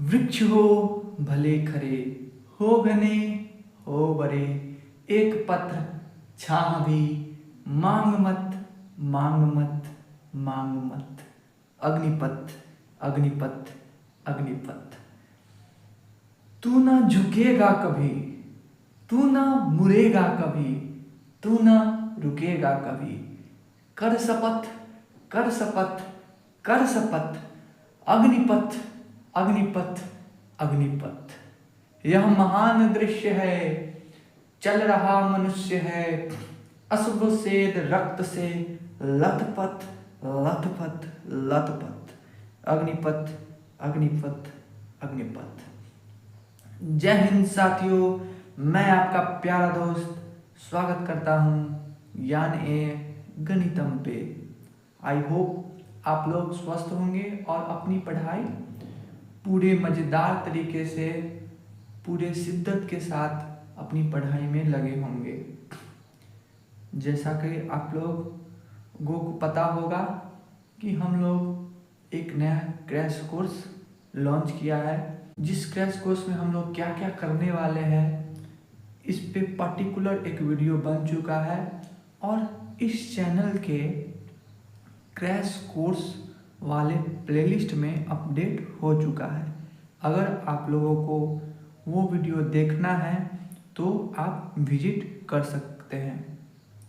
वृक्ष हो भले खरे, हो घने हो बड़े, एक पत्र छाह भी, मांग मत मांग मत मांग मत। अग्निपथ अग्निपथ अग्निपथ। तू ना झुकेगा कभी, तू ना मुड़ेगा कभी, तू ना रुकेगा कभी। कर शपथ कर शपथ कर शपथ। अग्निपथ अग्निपथ अग्निपथ। यह महान दृश्य है, चल रहा मनुष्य है, अश्रु सेद रक्त से लथपथ लथपथ लथपथ। अग्निपथ अग्निपथ अग्निपथ। जय हिंद साथियों, मैं आपका प्यारा दोस्त स्वागत करता हूँ ज्ञान ए गणितम पे। आई होप आप लोग स्वस्थ होंगे और अपनी पढ़ाई पूरे मज़ेदार तरीके से पूरे शिद्दत के साथ अपनी पढ़ाई में लगे होंगे। जैसा कि आप लोगों को पता होगा कि हम लोग एक नया क्रैश कोर्स लॉन्च किया है, जिस क्रैश कोर्स में हम लोग क्या क्या करने वाले हैं इस पे पर्टिकुलर एक वीडियो बन चुका है और इस चैनल के क्रैश कोर्स वाले प्लेलिस्ट में अपडेट हो चुका है। अगर आप लोगों को वो वीडियो देखना है तो आप विजिट कर सकते हैं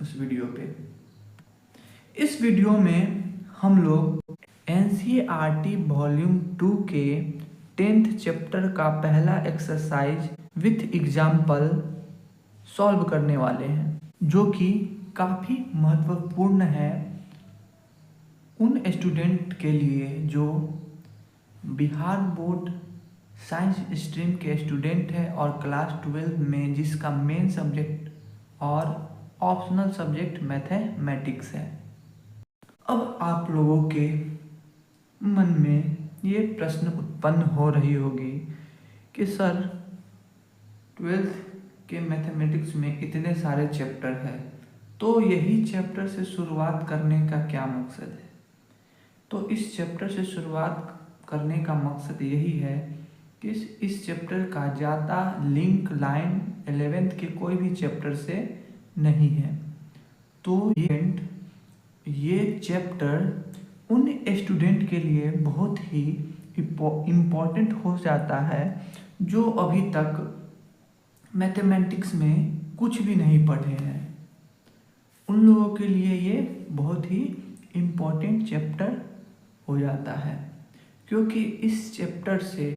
उस वीडियो पे। इस वीडियो में हम लोग NCERT वॉल्यूम 2 के 10th चैप्टर का पहला एक्सरसाइज विथ एग्जाम्पल सॉल्व करने वाले हैं, जो कि काफ़ी महत्वपूर्ण है उन स्टूडेंट के लिए जो बिहार बोर्ड साइंस स्ट्रीम के स्टूडेंट है और क्लास 12 में जिसका मेन सब्जेक्ट और ऑप्शनल सब्जेक्ट मैथमेटिक्स है। अब आप लोगों के मन में ये प्रश्न उत्पन्न हो रही होगी कि सर 12th के मैथमेटिक्स में इतने सारे चैप्टर हैं, तो यही चैप्टर से शुरुआत करने का क्या मकसद है? तो इस चैप्टर से शुरुआत करने का मकसद यही है कि इस चैप्टर का ज़्यादा लिंक लाइन 11th के कोई भी चैप्टर से नहीं है। तो ये चैप्टर उन स्टूडेंट के लिए बहुत ही इम्पोर्टेंट हो जाता है जो अभी तक मैथमेटिक्स में कुछ भी नहीं पढ़े हैं। उन लोगों के लिए ये बहुत ही इम्पोर्टेंट चैप्टर हो जाता है, क्योंकि इस चैप्टर से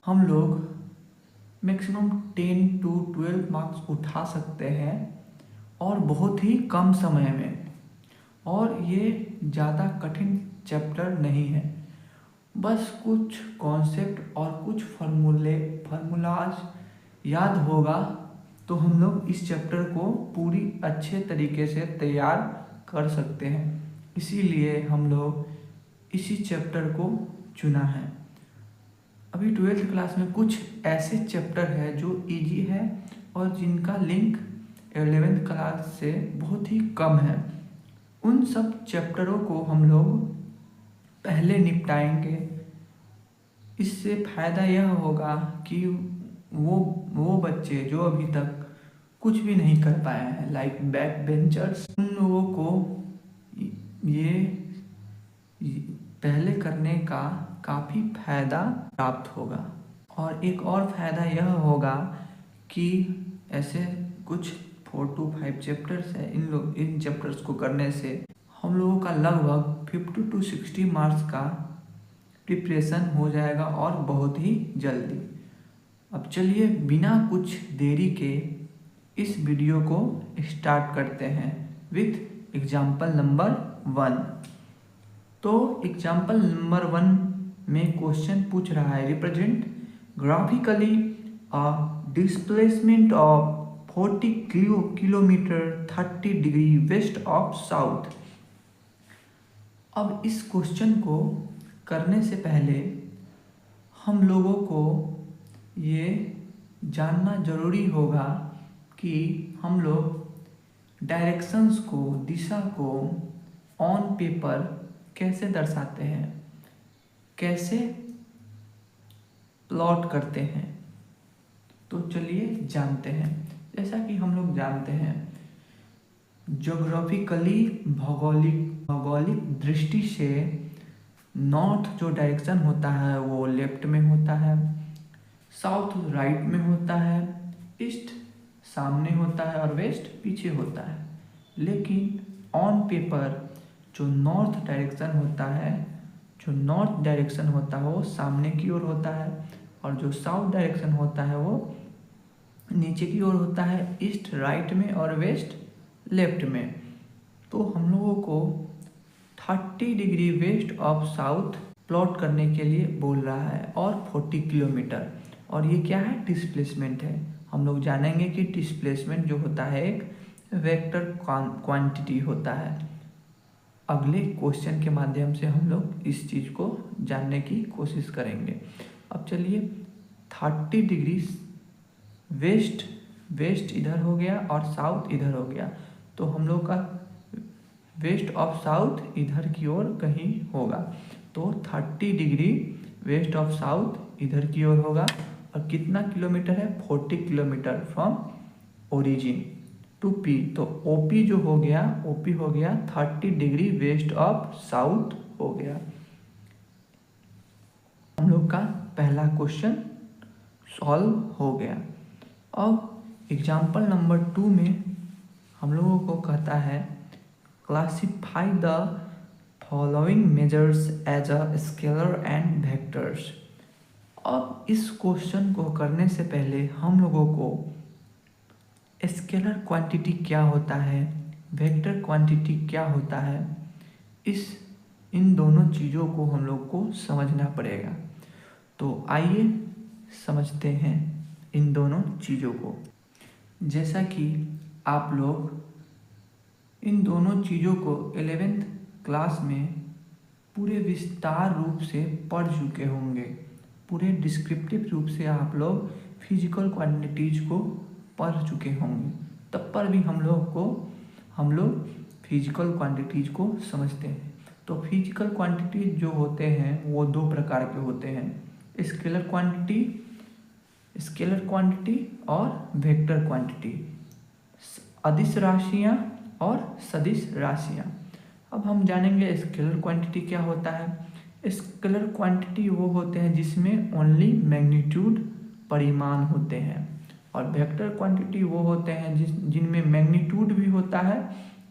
हम लोग मैक्सिमम 10 to 12 मार्क्स उठा सकते हैं और बहुत ही कम समय में। और ये ज़्यादा कठिन चैप्टर नहीं है, बस कुछ कॉन्सेप्ट और कुछ फार्मूलाज याद होगा तो हम लोग इस चैप्टर को पूरी अच्छे तरीके से तैयार कर सकते हैं। इसीलिए हम लोग इसी चैप्टर को चुना है। अभी 12th क्लास में कुछ ऐसे चैप्टर है जो इजी है और जिनका लिंक 11th क्लास से बहुत ही कम है। उन सब चैप्टरों को हम लोग पहले निपटाएंगे। इससे फ़ायदा यह होगा कि वो बच्चे जो अभी तक कुछ भी नहीं कर पाए हैं, लाइक बैक बेंचर्स, उन लोगों को ये पहले करने का काफ़ी फ़ायदा प्राप्त होगा। और एक और फ़ायदा यह होगा कि ऐसे कुछ 4 to 5 चैप्टर्स है, इन चैप्टर्स को करने से हम लोगों का लगभग 50 to 60 मार्क्स का प्रिपरेशन हो जाएगा और बहुत ही जल्दी। अब चलिए बिना कुछ देरी के इस वीडियो को स्टार्ट करते हैं विथ एग्जाम्पल नंबर 1। तो एग्जाम्पल नंबर 1 में क्वेश्चन पूछ रहा है, represent graphically a displacement of 40 kilometre 30 degree west of south. अब इस क्वेश्चन को करने से पहले हम लोगों को ये जानना ज़रूरी होगा कि हम लोग डायरेक्शंस को, दिशा को ऑन पेपर कैसे दर्शाते हैं, कैसे प्लॉट करते हैं। तो चलिए जानते हैं। जैसा कि हम लोग जानते हैं, ज्योग्राफिकली भौगोलिक दृष्टि से नॉर्थ जो डायरेक्शन होता है वो लेफ्ट में होता है, साउथ राइट में होता है, ईस्ट सामने होता है और वेस्ट पीछे होता है। लेकिन ऑन पेपर जो नॉर्थ डायरेक्शन होता है वो सामने की ओर होता है, और जो साउथ डायरेक्शन होता है वो नीचे की ओर होता है, ईस्ट राइट में और वेस्ट लेफ्ट में। तो हम लोगों को 30 degree west of south plot करने के लिए बोल रहा है, और 40 किलोमीटर। और ये क्या है? डिस्प्लेसमेंट है। हम लोग जानेंगे कि डिस्प्लेसमेंट जो होता है एक वेक्टर क्वांटिटी होता है। अगले क्वेश्चन के माध्यम से हम लोग इस चीज़ को जानने की कोशिश करेंगे। अब चलिए, 30 डिग्री वेस्ट इधर हो गया और साउथ इधर हो गया, तो हम लोग का वेस्ट ऑफ साउथ इधर की ओर कहीं होगा। तो 30 डिग्री वेस्ट ऑफ साउथ इधर की ओर होगा। और कितना किलोमीटर है? 40 kilometre from origin to P. तो ओपी जो हो गया, ओपी हो गया 30 डिग्री वेस्ट ऑफ साउथ हो गया। हम लोग का पहला क्वेश्चन सॉल्व हो गया। अब एग्जाम्पल नंबर 2 में हम लोगों को कहता है, classify the following measures as a scalar and vectors. अब इस क्वेश्चन को करने से पहले हम लोगों को स्केलर क्वांटिटी क्या होता है, वेक्टर क्वांटिटी क्या होता है, इन दोनों चीज़ों को हम लोग को समझना पड़ेगा। तो आइए समझते हैं इन दोनों चीज़ों को। जैसा कि आप लोग इन दोनों चीज़ों को 11th क्लास में पूरे विस्तार रूप से पढ़ चुके होंगे। पूरे डिस्क्रिप्टिव रूप से आप लोग फिजिकल क्वांटिटीज़ को पढ़ चुके होंगे। तब पर भी हम लोग फिजिकल क्वांटिटीज़ को समझते हैं। तो फिजिकल क्वांटिटीज जो होते हैं वो 2 प्रकार के होते हैं, स्केलर क्वांटिटी और वेक्टर क्वांटिटी, अदिश राशियाँ और सदिश राशियाँ। अब हम जानेंगे स्केलर क्वांटिटी क्या होता है। स्केलर क्वांटिटी वो होते हैं जिसमें ओनली मैग्नीट्यूड परिमाण होते हैं, और वेक्टर क्वांटिटी वो होते हैं जिनमें मैग्नीट्यूड भी होता है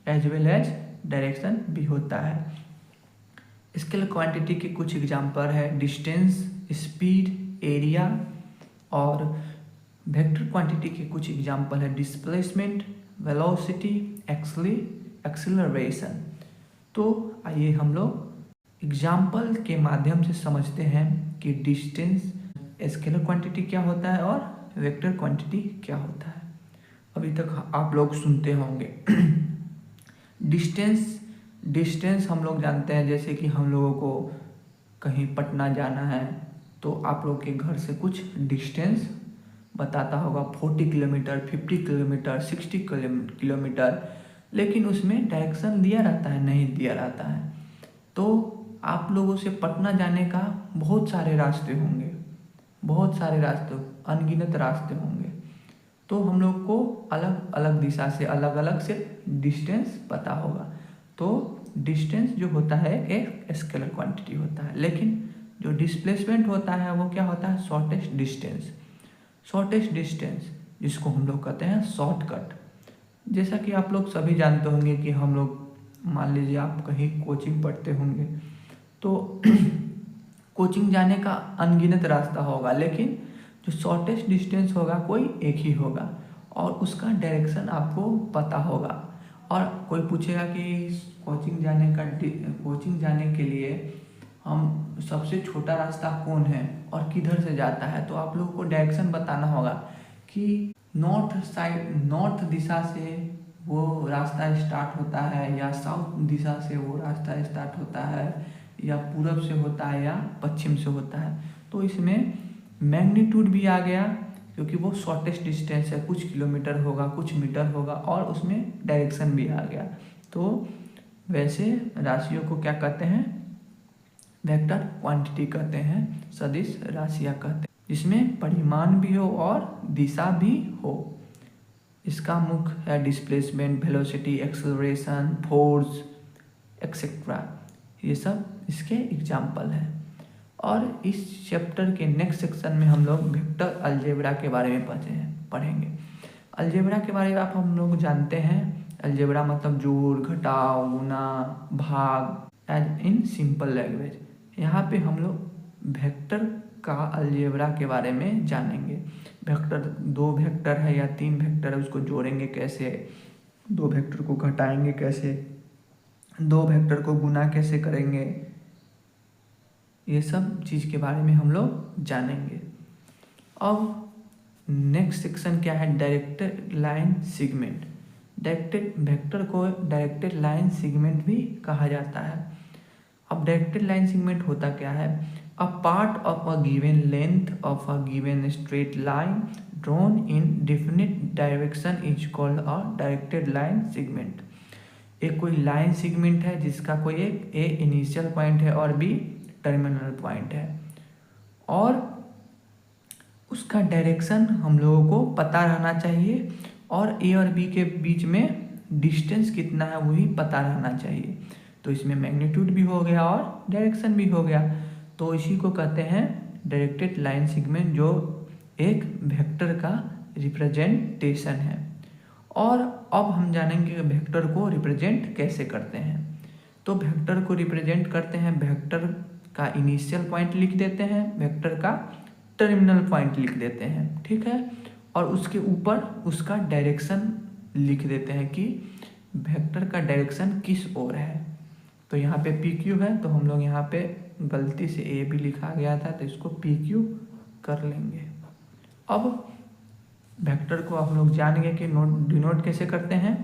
एज वेल एज डायरेक्शन भी होता है। स्केलर क्वांटिटी के कुछ एग्जाम्पल है डिस्टेंस, स्पीड, एरिया। और वेक्टर क्वांटिटी के कुछ एग्जाम्पल है डिस्प्लेसमेंट, वेलोसिटी, एक्सेलरेशन। तो आइए हम लोग एग्जाम्पल के माध्यम से समझते हैं कि डिस्टेंस स्केलर क्वांटिटी क्या होता है और वेक्टर क्वांटिटी क्या होता है। अभी तक आप लोग सुनते होंगे। डिस्टेंस हम लोग जानते हैं, जैसे कि हम लोगों को कहीं पटना जाना है तो आप लोग के घर से कुछ डिस्टेंस बताता होगा, 40 किलोमीटर, 50 किलोमीटर, 60 किलोमीटर। लेकिन उसमें डायरेक्शन दिया रहता है? नहीं दिया रहता है। तो आप लोगों से पटना जाने का बहुत सारे रास्ते होंगे, अनगिनत रास्ते होंगे। तो हम लोग को अलग अलग दिशा से अलग अलग से डिस्टेंस पता होगा। तो डिस्टेंस जो होता है एक स्केलर क्वांटिटी होता है। लेकिन जो डिस्प्लेसमेंट होता है वो क्या होता है? शॉर्टेस्ट डिस्टेंस, जिसको हम लोग कहते हैं शॉर्टकट। जैसा कि आप लोग सभी जानते होंगे कि हम लोग, मान लीजिए आप कहीं कोचिंग पढ़ते होंगे तो कोचिंग जाने का अनगिनत रास्ता होगा, लेकिन जो शॉर्टेस्ट डिस्टेंस होगा कोई एक ही होगा, और उसका डायरेक्शन आपको पता होगा। और कोई पूछेगा कि कोचिंग जाने के लिए हम सबसे छोटा रास्ता कौन है और किधर से जाता है, तो आप लोगों को डायरेक्शन बताना होगा कि नॉर्थ दिशा से वो रास्ता स्टार्ट होता है, या साउथ दिशा से वो रास्ता स्टार्ट होता है, या पूरब से होता है, या पश्चिम से होता है। तो इसमें मैग्नीट्यूड भी आ गया, क्योंकि वो शॉर्टेस्ट डिस्टेंस है, कुछ किलोमीटर होगा, कुछ मीटर होगा, और उसमें डायरेक्शन भी आ गया। तो वैसे राशियों को क्या कहते हैं? वेक्टर क्वांटिटी कहते हैं, सदिश राशियाँ कहते हैं। जिसमें परिमाण भी हो और दिशा भी हो। इसका मुख्य है displacement, velocity, acceleration, force etcetera, ये सब इसके एग्जाम्पल हैं। और इस चैप्टर के नेक्स्ट सेक्शन में हम लोग वेक्टर अलजेब्रा के बारे में पढ़ेंगे। अलजेब्रा के बारे में आप हम लोग जानते हैं, अलजेब्रा मतलब जोड़, घटाव, गुना, भाग एज इन सिंपल लैंग्वेज। यहाँ पे हम लोग वेक्टर का अलजेब्रा के बारे में जानेंगे। वेक्टर, 2 वेक्टर है या 3 वेक्टर है, उसको जोड़ेंगे कैसे, 2 वेक्टर को घटाएंगे कैसे, 2 वेक्टर को गुना कैसे करेंगे, ये सब चीज़ के बारे में हम लोग जानेंगे। अब नेक्स्ट सेक्शन क्या है, directed line segment. Directed vector को डायरेक्टेड लाइन सेगमेंट भी कहा जाता है। अब डायरेक्टेड लाइन सेगमेंट होता क्या है, a part of a given length of a given straight line drawn in definite direction is called a directed line segment. एक कोई लाइन सेगमेंट है जिसका कोई एक ए इनिशियल पॉइंट है और बी टर्मिनल पॉइंट है, और उसका डायरेक्शन हम लोगों को पता रहना चाहिए, और ए और बी के बीच में डिस्टेंस कितना है वही पता रहना चाहिए। तो इसमें मैग्नीट्यूड भी हो गया और डायरेक्शन भी हो गया, तो इसी को कहते हैं डायरेक्टेड लाइन सेगमेंट, जो एक वेक्टर का रिप्रेजेंटेशन है। और अब हम जानेंगे कि वेक्टर को रिप्रेजेंट कैसे करते हैं। तो वेक्टर को रिप्रेजेंट करते हैं, वेक्टर का इनिशियल पॉइंट लिख देते हैं, वेक्टर का टर्मिनल पॉइंट लिख देते हैं, ठीक है, और उसके ऊपर उसका डायरेक्शन लिख देते हैं कि वेक्टर का डायरेक्शन किस ओर है। तो यहाँ पे पी क्यू है, तो हम लोग यहाँ पे गलती से ए भी लिखा गया था, तो इसको पी क्यू कर लेंगे। अब वेक्टर को हम लोग जान गए कि डिनोट कैसे करते हैं,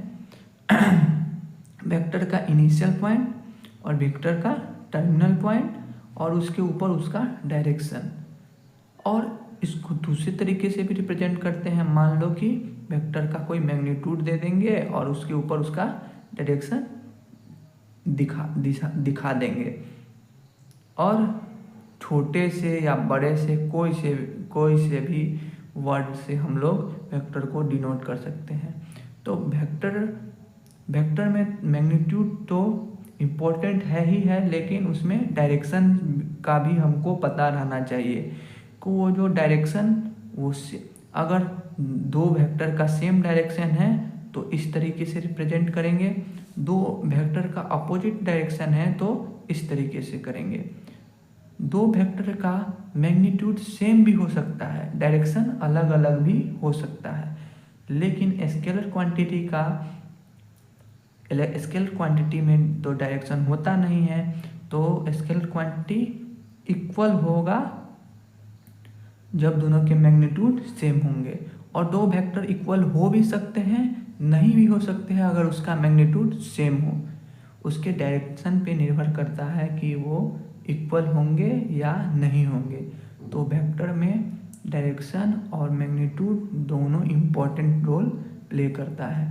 वेक्टर का इनिशियल पॉइंट और वेक्टर का टर्मिनल पॉइंट और उसके ऊपर उसका डायरेक्शन। और इसको दूसरे तरीके से भी रिप्रेजेंट करते हैं, मान लो कि वेक्टर का कोई मैग्नीट्यूड दे देंगे और उसके ऊपर उसका डायरेक्शन दिखा देंगे, और छोटे से या बड़े से कोई से भी वर्ड से हम लोग वेक्टर को डिनोट कर सकते हैं। तो वेक्टर में मैग्नीट्यूड तो इम्पोर्टेंट है ही है, लेकिन उसमें डायरेक्शन का भी हमको पता रहना चाहिए कि वो जो डायरेक्शन, वो अगर 2 वेक्टर का सेम डायरेक्शन है तो इस तरीके से रिप्रेजेंट करेंगे, 2 वेक्टर का अपोजिट डायरेक्शन है तो इस तरीके से करेंगे। 2 वेक्टर का मैग्नीट्यूड सेम भी हो सकता है, डायरेक्शन अलग अलग भी हो सकता है, लेकिन स्केलर क्वांटिटी में तो डायरेक्शन होता नहीं है, तो स्केलर क्वांटिटी इक्वल होगा जब दोनों के मैग्नीट्यूड सेम होंगे। और 2 वेक्टर इक्वल हो भी सकते हैं, नहीं भी हो सकते हैं अगर उसका मैग्नीट्यूड सेम हो। उसके डायरेक्शन पे निर्भर करता है कि वो इक्वल होंगे या नहीं होंगे। तो वेक्टर में डायरेक्शन और मैग्नीट्यूड दोनों इम्पोर्टेंट रोल प्ले करता है।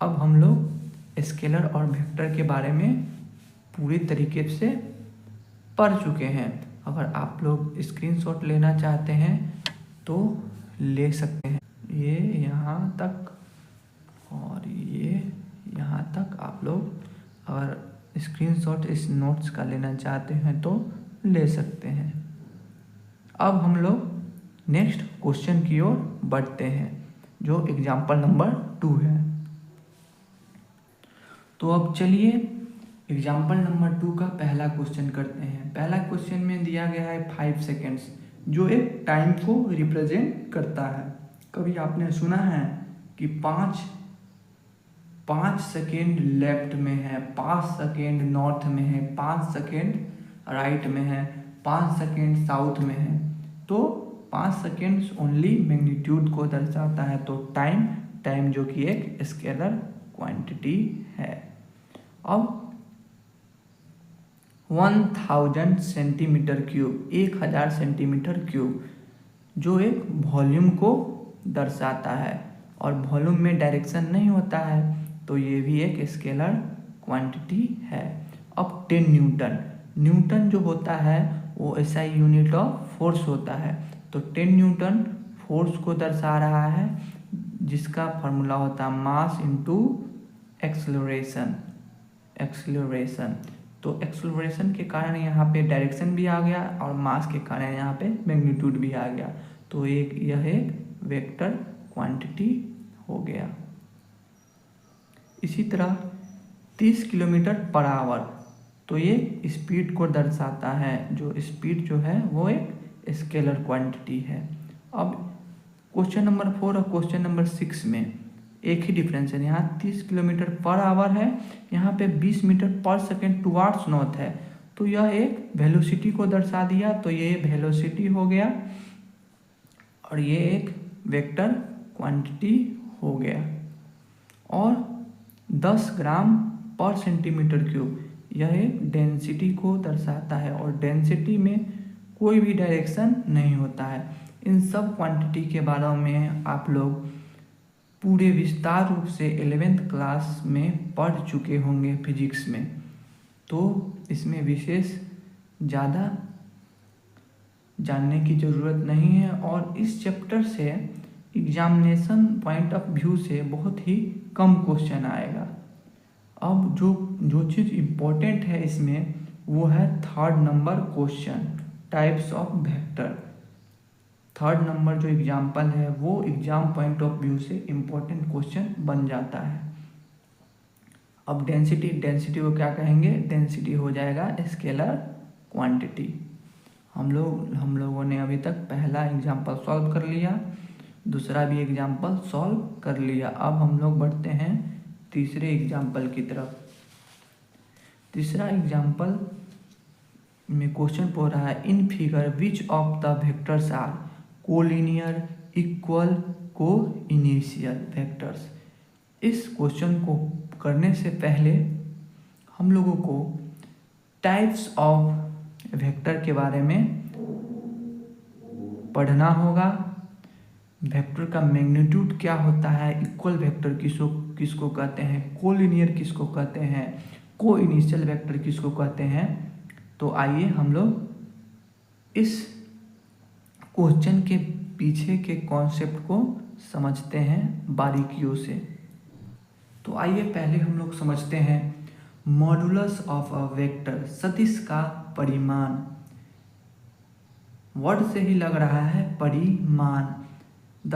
अब हम लोग स्केलर और वेक्टर के बारे में पूरी तरीके से पढ़ चुके हैं। अगर आप लोग स्क्रीनशॉट लेना चाहते हैं तो ले सकते हैं, ये यहाँ तक और ये यहाँ तक आप लोग अगर स्क्रीनशॉट इस नोट्स का लेना चाहते हैं तो ले सकते हैं। अब हम लोग नेक्स्ट क्वेश्चन की ओर बढ़ते हैं, जो एग्जाम्पल नंबर 2 है। तो अब चलिए एग्जाम्पल नंबर 2 का पहला क्वेश्चन करते हैं। पहला क्वेश्चन में दिया गया है 5 सेकेंड्स, जो एक टाइम को रिप्रेजेंट करता है। कभी आपने सुना है कि 5 सेकेंड लेफ्ट में है, 5 सेकेंड नॉर्थ में है, 5 सेकेंड राइट में है, 5 सेकेंड साउथ में है। तो 5 सेकेंड्स ओनली मैग्नीट्यूड को दर्शाता है। तो टाइम जो कि एक स्केलर क्वांटिटी है। अब 1000 सेंटीमीटर क्यूब, 1000 सेंटीमीटर क्यूब, जो एक वॉल्यूम को दर्शाता है, और वॉल्यूम में डायरेक्शन नहीं होता है, तो ये भी एक स्केलर क्वांटिटी है। अब 10 न्यूटन जो होता है वो SI यूनिट ऑफ फोर्स होता है। तो 10 न्यूटन फोर्स को दर्शा रहा है, जिसका फॉर्मूला होता है मास इनटू एक्सेलरेशन। तो एक्सेलरेशन के कारण यहाँ पे डायरेक्शन भी आ गया और मास के कारण यहाँ पे मैग्नीट्यूड भी आ गया। तो यह एक वेक्टर क्वांटिटी हो गया। इसी तरह 30 किलोमीटर पर आवर, तो ये स्पीड को दर्शाता है। जो स्पीड जो है वो एक स्केलर क्वांटिटी है। अब क्वेश्चन नंबर 4 और क्वेश्चन नंबर 6 में एक ही डिफरेंस है। यहाँ 30 किलोमीटर पर आवर है, यहाँ पे 20 मीटर पर सेकेंड टुवार्ड्स नॉर्थ है। तो यह एक वेलोसिटी को दर्शा दिया, तो ये वेलोसिटी हो गया और ये एक वेक्टर क्वांटिटी हो गया। और 10 ग्राम पर सेंटीमीटर क्यूब, यह एक डेंसिटी को दर्शाता है और डेंसिटी में कोई भी डायरेक्शन नहीं होता है। इन सब क्वांटिटी के बारे में आप लोग पूरे विस्तार रूप से 11th क्लास में पढ़ चुके होंगे फिजिक्स में, तो इसमें विशेष ज़्यादा जानने की ज़रूरत नहीं है। और इस चैप्टर से एग्जामिनेशन पॉइंट ऑफ व्यू से बहुत ही कम क्वेश्चन आएगा। अब जो चीज़ इम्पोर्टेंट है इसमें वो है 3rd number question, types of vector. 3rd number जो एग्जाम्पल है वो एग्जाम पॉइंट ऑफ व्यू से इम्पोर्टेंट क्वेश्चन बन जाता है। अब डेंसिटी को क्या कहेंगे? डेंसिटी हो जाएगा स्केलर क्वांटिटी। हम लोगों ने अभी तक पहला एग्जाम्पल सॉल्व कर लिया, दूसरा भी एग्जाम्पल सॉल्व कर लिया। अब हम लोग बढ़ते हैं तीसरे एग्जाम्पल की तरफ। तीसरा एग्जाम्पल में क्वेश्चन पूछ रहा है, in figure which of the vectors are collinear equal co-initial vectors. इस क्वेश्चन को करने से पहले हम लोगों को टाइप्स ऑफ वेक्टर के बारे में पढ़ना होगा। वेक्टर का मैग्नीट्यूड क्या होता है, इक्वल वेक्टर किसको कहते हैं, कोलिनियर किसको कहते हैं, को इनिशियल वेक्टर किसको कहते हैं। तो आइए हम लोग इस क्वेश्चन के पीछे के कॉन्सेप्ट को समझते हैं बारीकियों से। तो आइए पहले हम लोग समझते हैं मॉडुलस ऑफ अ वेक्टर, सदिश का परिमाण। वर्ड से ही लग रहा है परिमाण। The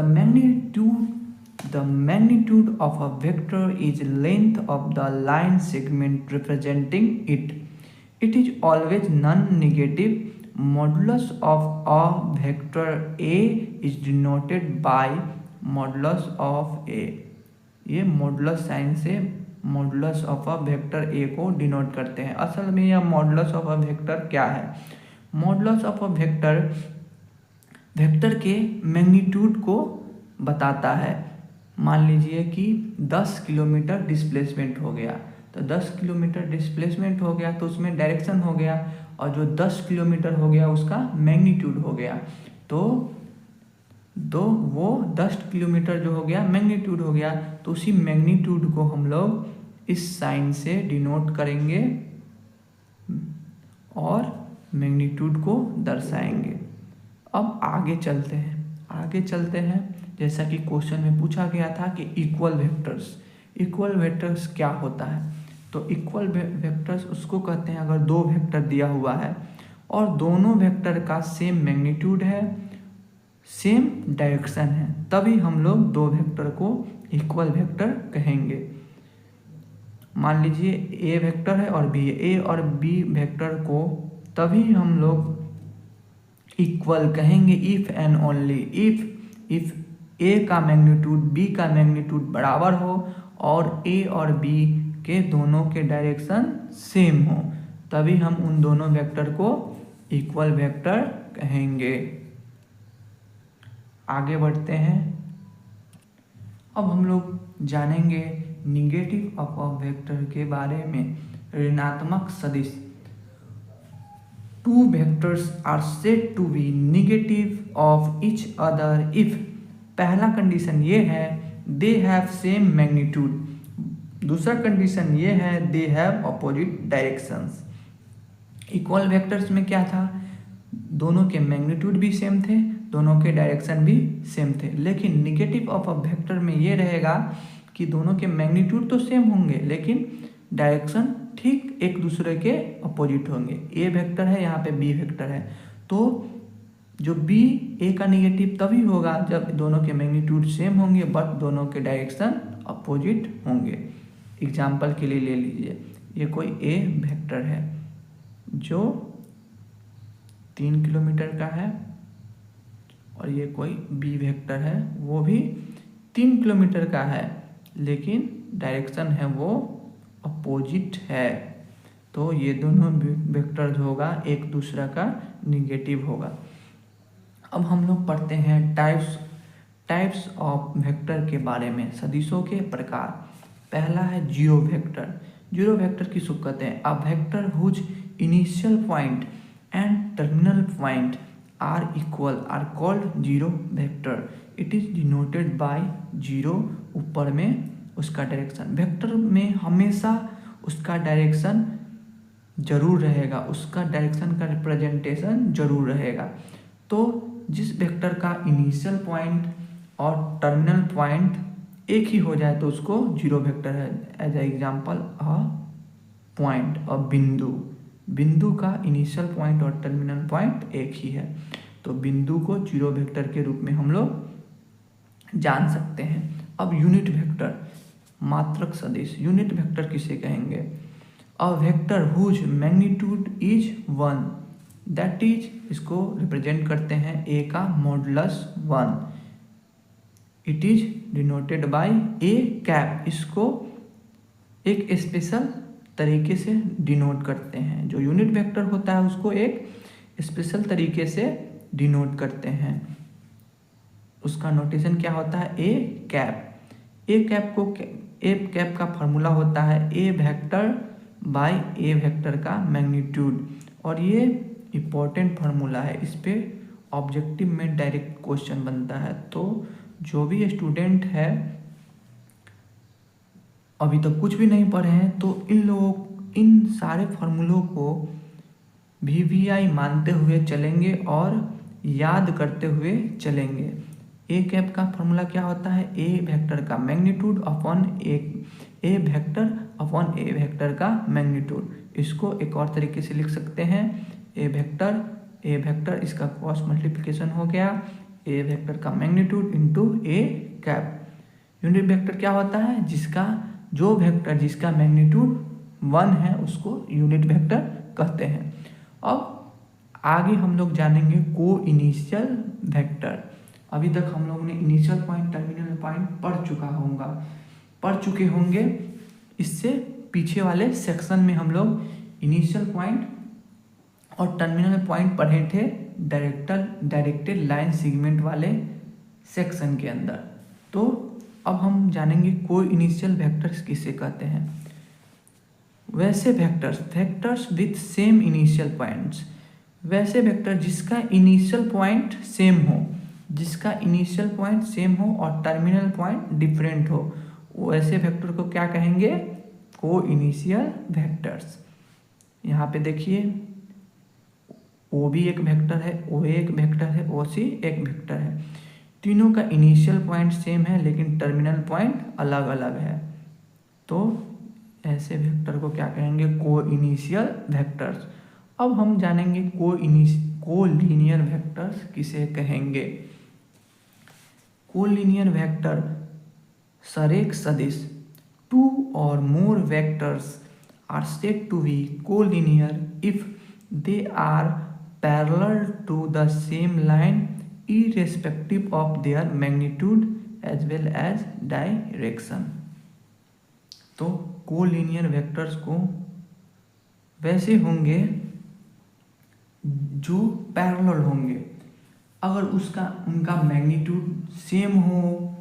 magnitude of a vector is length of the line segment representing it. It is always non-negative. Modulus of a vector A is denoted by modulus of A. ये modulus sign से modulus of a vector A को denote करते हैं। असल में यह modulus of a vector क्या है? मॉडुलस ऑफ अ वेक्टर के मैग्नीट्यूड को बताता है। मान लीजिए कि 10 किलोमीटर डिस्प्लेसमेंट हो गया, तो 10 किलोमीटर डिस्प्लेसमेंट हो गया तो उसमें डायरेक्शन हो गया, और जो 10 किलोमीटर हो गया उसका मैग्नीट्यूड हो गया। तो वो 10 किलोमीटर जो हो गया मैग्नीट्यूड हो गया, तो उसी मैग्नीट्यूड को हम लोग इस साइन से डिनोट करेंगे और मैग्नीट्यूड को दर्शाएंगे। अब आगे चलते हैं जैसा कि क्वेश्चन में पूछा गया था कि इक्वल वेक्टर्स क्या होता है। तो इक्वल वेक्टर्स उसको कहते हैं अगर दो वेक्टर दिया हुआ है और दोनों वेक्टर का सेम मैग्नीट्यूड है, सेम डायरेक्शन है, तभी हम लोग दो वेक्टर को इक्वल वेक्टर कहेंगे। मान लीजिए ए वेक्टर है और बी, ए और बी वेक्टर को तभी हम लोग इक्वल कहेंगे इफ एंड ओनली इफ ए का मैग्नीट्यूड बी का मैग्नीट्यूड बराबर हो और ए और बी के दोनों के डायरेक्शन सेम हो, तभी हम उन दोनों वेक्टर को इक्वल वेक्टर कहेंगे। आगे बढ़ते हैं। अब हम लोग जानेंगे निगेटिव ऑफ अ वेक्टर के बारे में। ऋणात्मक सदिश। Two vectors are said to be negative of each other if, पहला कंडीशन ये है दे हैव सेम मैग्नीट्यूड, दूसरा कंडीशन ये है they have opposite directions. Equal vectors में क्या था, दोनों के मैग्नीट्यूड भी सेम थे, दोनों के डायरेक्शन भी सेम थे। लेकिन निगेटिव ऑफ अ वेक्टर में ये रहेगा कि दोनों के मैग्नीट्यूड तो सेम होंगे लेकिन डायरेक्शन ठीक एक दूसरे के अपोजिट होंगे। ए वेक्टर है, यहाँ पे बी वेक्टर है, तो जो बी ए का निगेटिव तभी होगा जब दोनों के मैग्नीट्यूड सेम होंगे बट दोनों के डायरेक्शन अपोजिट होंगे। एग्जाम्पल के लिए ले लीजिए, ये कोई ए वेक्टर है जो 3 किलोमीटर का है और ये कोई बी वेक्टर है वो भी 3 किलोमीटर का है लेकिन डायरेक्शन है वो अपोजिट है। तो ये दोनों वेक्टर जो होगा एक दूसरा का निगेटिव होगा। अब हम लोग पढ़ते हैं टाइप्स ऑफ वेक्टर के बारे में, सदिशों के प्रकार। पहला है जीरो वेक्टर। जीरो वेक्टर किसको कहते हैं? A vector whose initial point and terminal point are equal are called zero vector. It is denoted by zero, ऊपर में उसका डायरेक्शन। वेक्टर में हमेशा उसका डायरेक्शन जरूर रहेगा, उसका डायरेक्शन का रिप्रेजेंटेशन जरूर रहेगा। तो जिस वेक्टर का इनिशियल पॉइंट और टर्मिनल पॉइंट एक ही हो जाए तो उसको जीरो वेक्टर है। एज एग्जाम्पल अ पॉइंट, अ बिंदु का इनिशियल पॉइंट और टर्मिनल पॉइंट एक ही है तो बिंदु को जीरो वेक्टर के रूप में हम लोग जान सकते हैं। अब यूनिट वेक्टर, मात्रक सदिश। यूनिट वेक्टर किसे कहेंगे? A vector whose magnitude is 1, that is, इसको रिप्रेजेंट करते हैं ए का modulus 1। It is denoted by A cap, इसको एक स्पेशल तरीके से डिनोट करते हैं। जो यूनिट वेक्टर होता है उसको एक स्पेशल तरीके से डिनोट करते हैं। उसका नोटेशन क्या होता है? A cap. ए कैप का फॉर्मूला होता है ए वेक्टर बाय ए वेक्टर का मैग्नीट्यूड, और ये इम्पोर्टेंट फार्मूला है, इस पे ऑब्जेक्टिव में डायरेक्ट क्वेश्चन बनता है। तो जो भी स्टूडेंट है अभी तक कुछ भी नहीं पढ़े हैं तो इन सारे फार्मूलों को VVI मानते हुए चलेंगे और याद करते हुए चलेंगे। ए कैप का फॉर्मूला क्या होता है? ए वेक्टर का मैग्नीट्यूड अपॉन ए वेक्टर का मैग्नीट्यूड। इसको एक और तरीके से लिख सकते हैं, ए वेक्टर इसका क्रॉस मल्टीप्लिकेशन हो गया ए वेक्टर का magnitude into A cap. Unit vector क्या होता है? जो वेक्टर जिसका मैग्नीट्यूड 1 है उसको यूनिट वेक्टर कहते हैं। अब आगे हम लोग जानेंगे को इनिशियल वेक्टर। अभी तक हम लोग ने इनिशियल पॉइंट, टर्मिनल पॉइंट पढ़ चुके होंगे। इससे पीछे वाले सेक्शन में हम लोग इनिशियल पॉइंट और टर्मिनल पॉइंट पढ़े थे डायरेक्टेड लाइन सेगमेंट वाले सेक्शन के अंदर। तो अब हम जानेंगे को इनिशियल वेक्टर्स किसे कहते हैं। वैसे vectors with same initial points, वैसे वेक्टर जिसका इनिशियल पॉइंट सेम हो और टर्मिनल पॉइंट डिफरेंट हो, वैसे वेक्टर को क्या कहेंगे? को इनिशियल वेक्टर्स। यहाँ पे देखिए ओ भी एक वेक्टर है, ओ एक वेक्टर है, ओ सी एक वेक्टर है। तीनों का इनिशियल पॉइंट सेम है लेकिन टर्मिनल पॉइंट अलग अलग है। तो ऐसे वेक्टर को क्या कहेंगे? को इनिशियल वेक्टर्स। अब हम जानेंगे को लीनियर वेक्टर्स किसे कहेंगे। को लीनियर वेक्टर सरेख सदिश, two or more vectors are said to be collinear if they are parallel to the same line irrespective of their magnitude as well as direction। तो collinear vectors को वैसे होंगे जो parallel होंगे, अगर उनका मैग्नीट्यूड सेम हो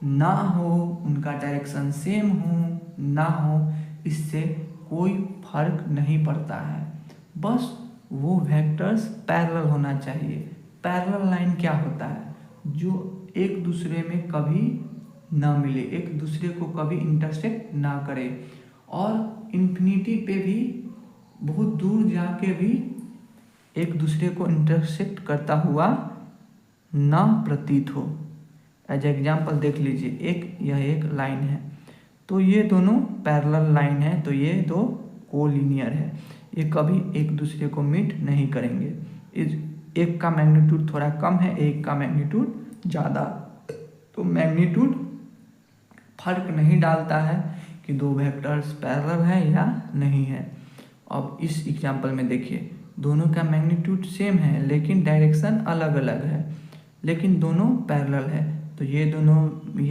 ना हो, उनका डायरेक्शन सेम हो ना हो, इससे कोई फर्क नहीं पड़ता है, बस वो वेक्टर्स पैरेलल होना चाहिए। पैरेलल लाइन क्या होता है? जो एक दूसरे में कभी ना मिले, एक दूसरे को कभी इंटरसेक्ट ना करे और इन्फिनिटी पे भी बहुत दूर जाके भी एक दूसरे को इंटरसेक्ट करता हुआ ना प्रतीत हो। एज एग्जाम्पल देख लीजिए, यह एक लाइन है, तो ये दोनों पैरेलल लाइन है, तो ये दो कोलिनियर है, ये कभी एक दूसरे को मीट नहीं करेंगे। एक का मैग्नीट्यूड थोड़ा कम है, एक का मैग्नीट्यूड ज़्यादा, तो मैग्नीट्यूड फर्क नहीं डालता है कि दो वेक्टर्स पैरेलल है या नहीं है। अब इस एग्जाम्पल में देखिए, दोनों का मैग्नीट्यूड सेम है लेकिन डायरेक्शन अलग अलग है, लेकिन दोनों पैरेलल है, तो ये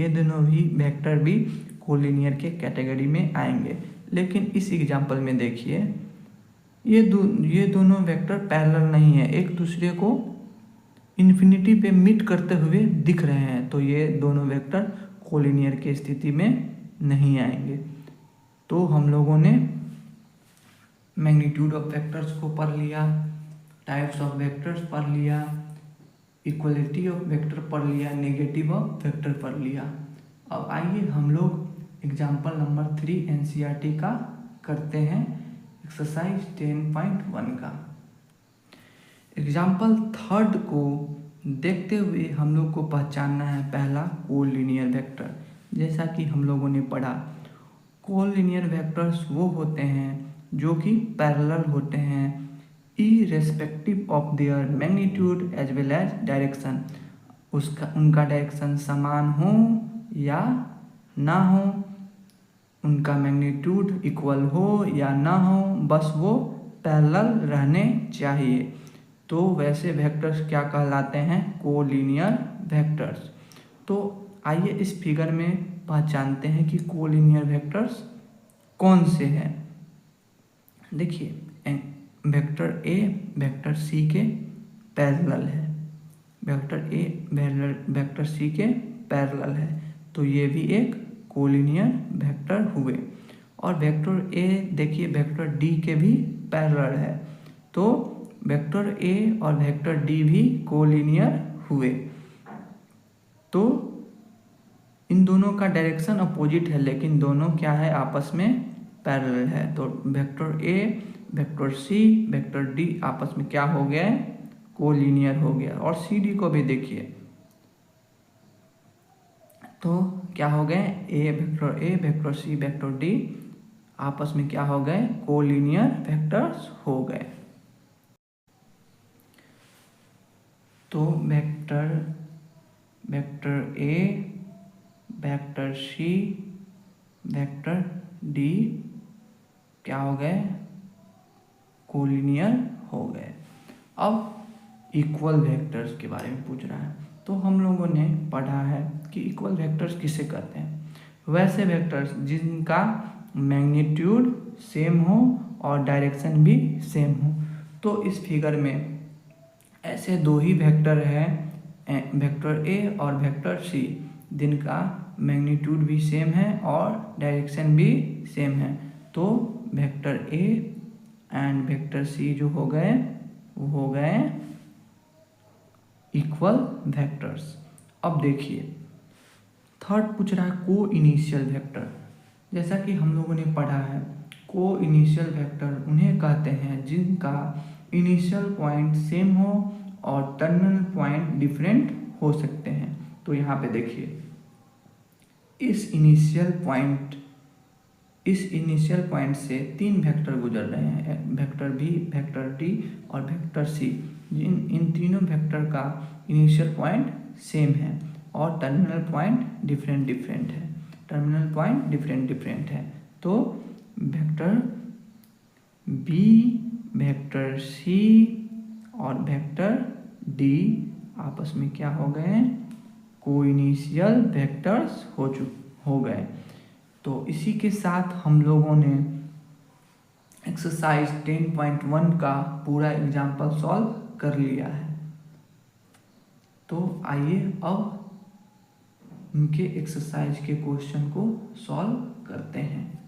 दोनों भी वेक्टर भी कोलिनियर के कैटेगरी में आएंगे। लेकिन इस एग्जाम्पल में देखिए, ये दोनों वेक्टर पैरेलल नहीं है, एक दूसरे को इन्फिनिटी पे मीट करते हुए दिख रहे हैं, तो ये दोनों वेक्टर कोलिनियर की स्थिति में नहीं आएंगे। तो हम लोगों ने मैग्नीट्यूड ऑफ वेक्टर्स को पढ़ लिया, टाइप्स ऑफ वेक्टर्स पढ़ लिया, इक्वलिटी ऑफ वेक्टर पढ़ लिया, नेगेटिव ऑफ वेक्टर पढ़ लिया। अब आइए हम लोग एग्जाम्पल नंबर 3 एनसीईआरटी का करते हैं, एक्सरसाइज 10.1 का। एग्जाम्पल 3 को देखते हुए हम लोग को पहचानना है पहला कोलिनियर वेक्टर। जैसा कि हम लोगों ने पढ़ा, कोलिनियर वेक्टर्स वो होते हैं जो कि पैरेलल होते हैं irrespective of their magnitude as well as direction. उनका डायरेक्शन समान हो या ना हो, उनका मैग्नीट्यूड इक्वल हो या ना हो, बस वो पैरेलल रहने चाहिए। तो वैसे वेक्टर्स क्या कहलाते हैं? Collinear vectors. तो आइए इस फिगर में पहचानते हैं कि कोलिनियर वेक्टर्स कौन से हैं। देखिए, वेक्टर ए वेक्टर सी के पैरेलल है, वेक्टर ए वेक्टर सी के पैरेलल है, तो ये भी एक कोलिनियर वेक्टर हुए। और वेक्टर ए देखिए वेक्टर डी के भी पैरेलल है, तो वेक्टर ए और वेक्टर डी भी कोलिनियर हुए। तो इन दोनों का डायरेक्शन अपोजिट है, लेकिन दोनों क्या है? आपस में पैरेलल है। तो vector A vector C vector D आपस में क्या हो गया? कोलिनियर हो गया। और सी डी को भी देखिए, तो क्या हो गए? ए वेक्टर सी वेक्टर डी आपस में क्या हो गए? कोलिनियर वेक्टर्स हो गए। तो vector A vector C vector D क्या हो गए? कोलिनियर हो गए। अब इक्वल वेक्टर्स के बारे में पूछ रहा है, तो हम लोगों ने पढ़ा है कि इक्वल वेक्टर्स किसे कहते हैं? वैसे वेक्टर्स जिनका मैग्नीट्यूड सेम हो और डायरेक्शन भी सेम हो। तो इस फिगर में ऐसे दो ही वेक्टर हैं, वेक्टर ए और वेक्टर सी, जिनका मैग्नीट्यूड भी सेम है और डायरेक्शन भी सेम है। तो vector A and vector C जो हो गए वो हो गए इक्वल वेक्टर्स। अब देखिए, थर्ड पूछ रहा है को इनिशियल वेक्टर। जैसा कि हम लोगों ने पढ़ा है, को इनिशियल वेक्टर उन्हें कहते हैं जिनका इनिशियल पॉइंट सेम हो और टर्मिनल पॉइंट डिफरेंट हो सकते हैं। तो यहाँ पे देखिए, इस इनिशियल पॉइंट से 3 वेक्टर गुजर रहे हैं, वेक्टर बी वेक्टर डी और वेक्टर सी। इन तीनों वेक्टर का इनिशियल पॉइंट सेम है और टर्मिनल पॉइंट डिफरेंट है। तो वेक्टर बी वेक्टर सी और वेक्टर डी आपस में क्या हो गए? कोइनिशियल वेक्टर्स हो गए। तो इसी के साथ हम लोगों ने एक्सरसाइज 10.1 का पूरा एग्जाम्पल सॉल्व कर लिया है। तो आइए अब उनके एक्सरसाइज के क्वेश्चन को सॉल्व करते हैं।